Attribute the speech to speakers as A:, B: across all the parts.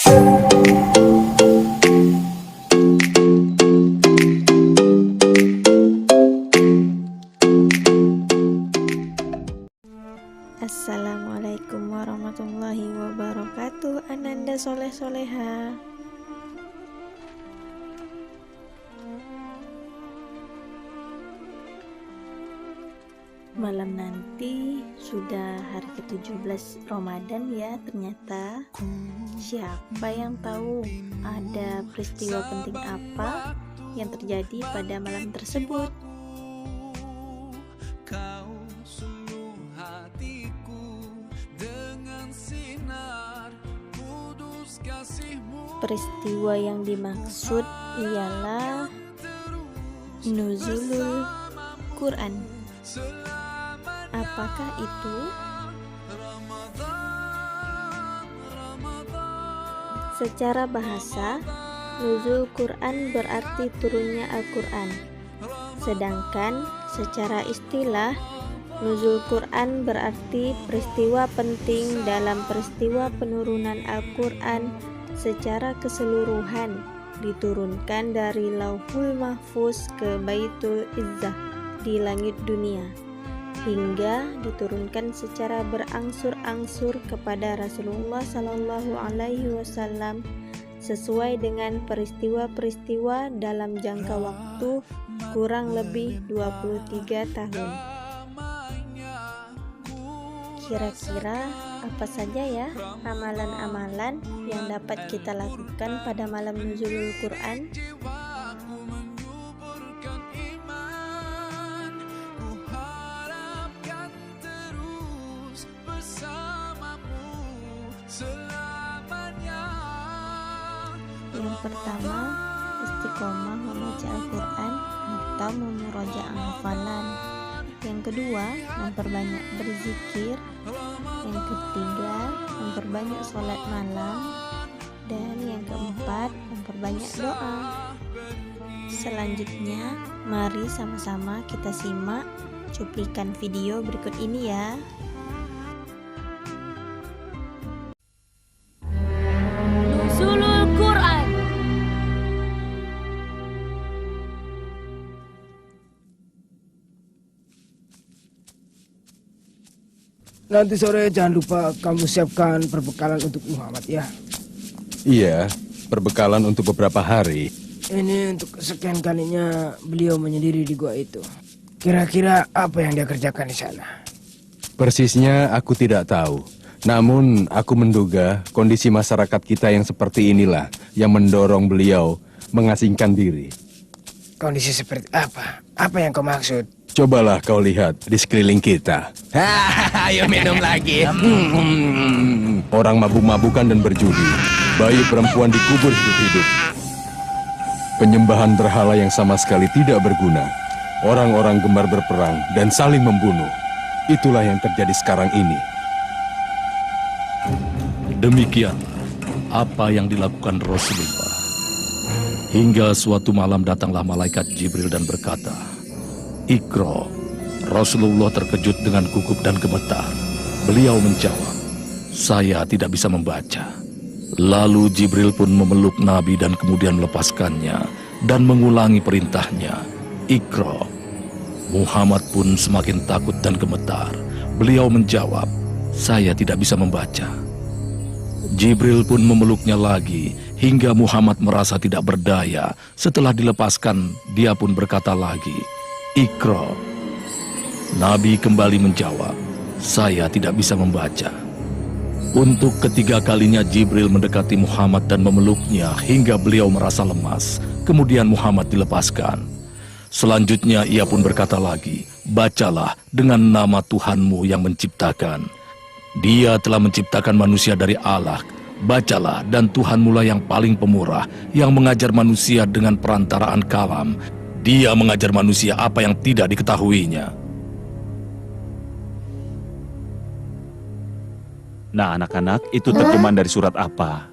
A: Assalamualaikum warahmatullahi wabarakatuh. Ananda soleh soleha. Malam nanti sudah hari ke-17 Ramadan ya ternyata. Siapa yang tahu ada peristiwa penting apa yang terjadi pada malam tersebut? Peristiwa yang dimaksud ialah nuzulul Quran. Apakah itu? Secara bahasa, nuzul Quran berarti turunnya Al-Quran. Sedangkan secara istilah, nuzul Quran berarti peristiwa penting dalam peristiwa penurunan Al-Quran secara keseluruhan, diturunkan dari Lauhul Mahfuz ke Baitul Izzah di langit dunia, hingga diturunkan secara berangsur-angsur kepada Rasulullah Sallallahu Alaihi Wasallam sesuai dengan peristiwa-peristiwa dalam jangka waktu kurang lebih 23 tahun. Kira-kira apa saja ya amalan-amalan yang dapat kita lakukan pada malam nuzulul Quran? Yang pertama, istiqomah membaca Al-Quran atau memurojaah hafalan. Yang kedua, memperbanyak berzikir. Yang ketiga, memperbanyak sholat malam. Dan yang keempat, memperbanyak doa. Selanjutnya, mari sama-sama kita simak cuplikan video berikut ini ya.
B: Nuzulul Quran.
C: Nanti sore jangan lupa kamu siapkan perbekalan untuk Muhammad ya.
D: Iya, perbekalan untuk beberapa hari.
C: Ini untuk kesekian kalinya beliau menyendiri di gua itu. Kira-kira apa yang dia kerjakan di sana?
D: Persisnya aku tidak tahu. Namun aku menduga kondisi masyarakat kita yang seperti inilah yang mendorong beliau mengasingkan diri.
C: Kondisi seperti apa? Apa yang kau maksud?
D: Cobalah kau lihat di sekeliling kita.
E: Ayo minum lagi.
D: Orang mabuk-mabukan dan berjudi. Bayi perempuan dikubur hidup-hidup. Penyembahan berhala yang sama sekali tidak berguna. Orang-orang gemar berperang dan saling membunuh. Itulah yang terjadi sekarang ini.
F: Demikian apa yang dilakukan Rasulullah. Hingga suatu malam datanglah malaikat Jibril dan berkata, "Iqra." Rasulullah terkejut dengan gugup dan gemetar. Beliau menjawab, "Saya tidak bisa membaca." Lalu Jibril pun memeluk Nabi dan kemudian melepaskannya dan mengulangi perintahnya, "Iqra." Muhammad pun semakin takut dan gemetar. Beliau menjawab, "Saya tidak bisa membaca." Jibril pun memeluknya lagi hingga Muhammad merasa tidak berdaya. Setelah dilepaskan, dia pun berkata lagi, "Iqra." Nabi kembali menjawab, "Saya tidak bisa membaca." Untuk ketiga kalinya Jibril mendekati Muhammad dan memeluknya hingga beliau merasa lemas. Kemudian Muhammad dilepaskan. Selanjutnya ia pun berkata lagi, "Bacalah dengan nama Tuhanmu yang menciptakan. Dia telah menciptakan manusia dari alaq. Bacalah, dan Tuhanmulah yang paling pemurah, yang mengajar manusia dengan perantaraan kalam. Dia mengajar manusia apa yang tidak diketahuinya."
G: Nah, anak-anak, itu terjemahan dari surat apa?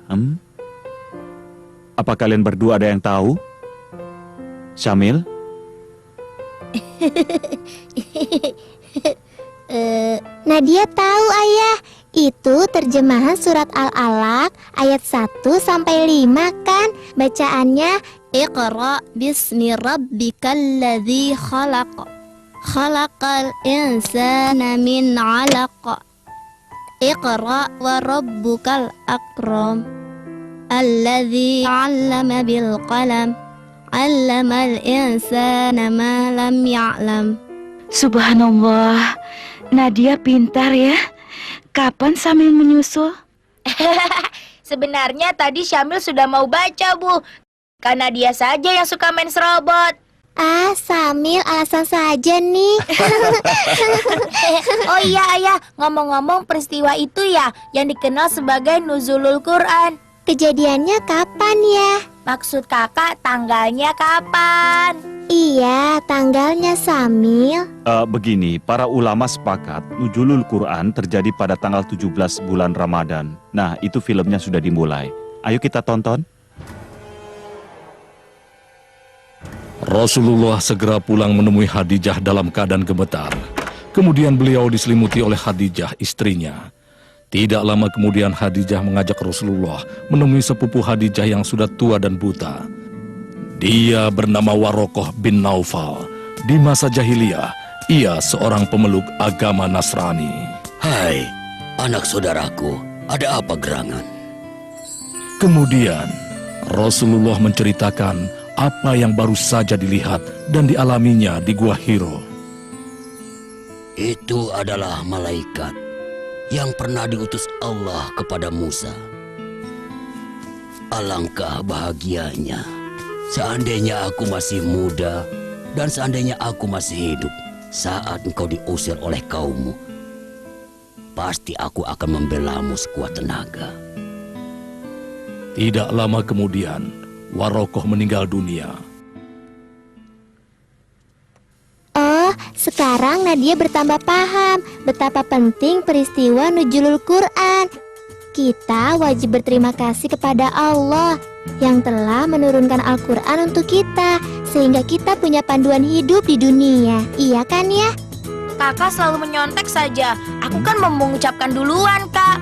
G: Apa kalian berdua ada yang tahu? Syamil?
H: Nadia tahu ayah, itu terjemahan surat Al-Alaq ayat 1-5 kan? Bacaannya Iqra bismi rabbikal ladzi khalaq. Khalaqal insana min 'alaq. Iqra wa rabbukal akram. Alladzi 'allama bil qalam. 'Allamal insana ma lam ya'lam.
I: Subhanallah, Nadia pintar ya. Kapan Syamil menyusul?
B: Sebenarnya tadi Syamil sudah mau baca, Bu. Karena dia saja yang suka main serobot.
H: Ah, Syamil alasan saja nih.
B: Oh iya, Ayah. Ngomong-ngomong peristiwa itu ya yang dikenal sebagai Nuzulul Quran.
H: Kejadiannya kapan ya?
B: Maksud kakak tanggalnya kapan?
H: Iya, tanggalnya Syamil.
G: Begini, para ulama sepakat Nuzulul Quran terjadi pada tanggal 17 bulan Ramadan. Nah, itu filmnya sudah dimulai. Ayo kita tonton.
F: Rasulullah segera pulang menemui Khadijah dalam keadaan gemetar. Kemudian beliau diselimuti oleh Khadijah, istrinya. Tidak lama kemudian Khadijah mengajak Rasulullah menemui sepupu Khadijah yang sudah tua dan buta. Dia bernama Warokoh bin Naufal. Di masa jahiliyah, ia seorang pemeluk agama Nasrani.
J: Hai, anak saudaraku, ada apa gerangan?
F: Kemudian, Rasulullah menceritakan apa yang baru saja dilihat dan dialaminya di Gua Hiro.
J: Itu adalah malaikat yang pernah diutus Allah kepada Musa. Alangkah bahagianya seandainya aku masih muda dan seandainya aku masih hidup saat engkau diusir oleh kaummu. Pasti aku akan membelamu sekuat tenaga.
F: Tidak lama kemudian, Warokoh meninggal dunia.
H: Oh, sekarang Nadia bertambah paham betapa penting peristiwa Nuzulul Quran. Kita wajib berterima kasih kepada Allah yang telah menurunkan Al-Quran untuk kita, sehingga kita punya panduan hidup di dunia. Iya kan ya?
B: Kakak selalu menyontek saja. Aku kan mau mengucapkan duluan, Kak.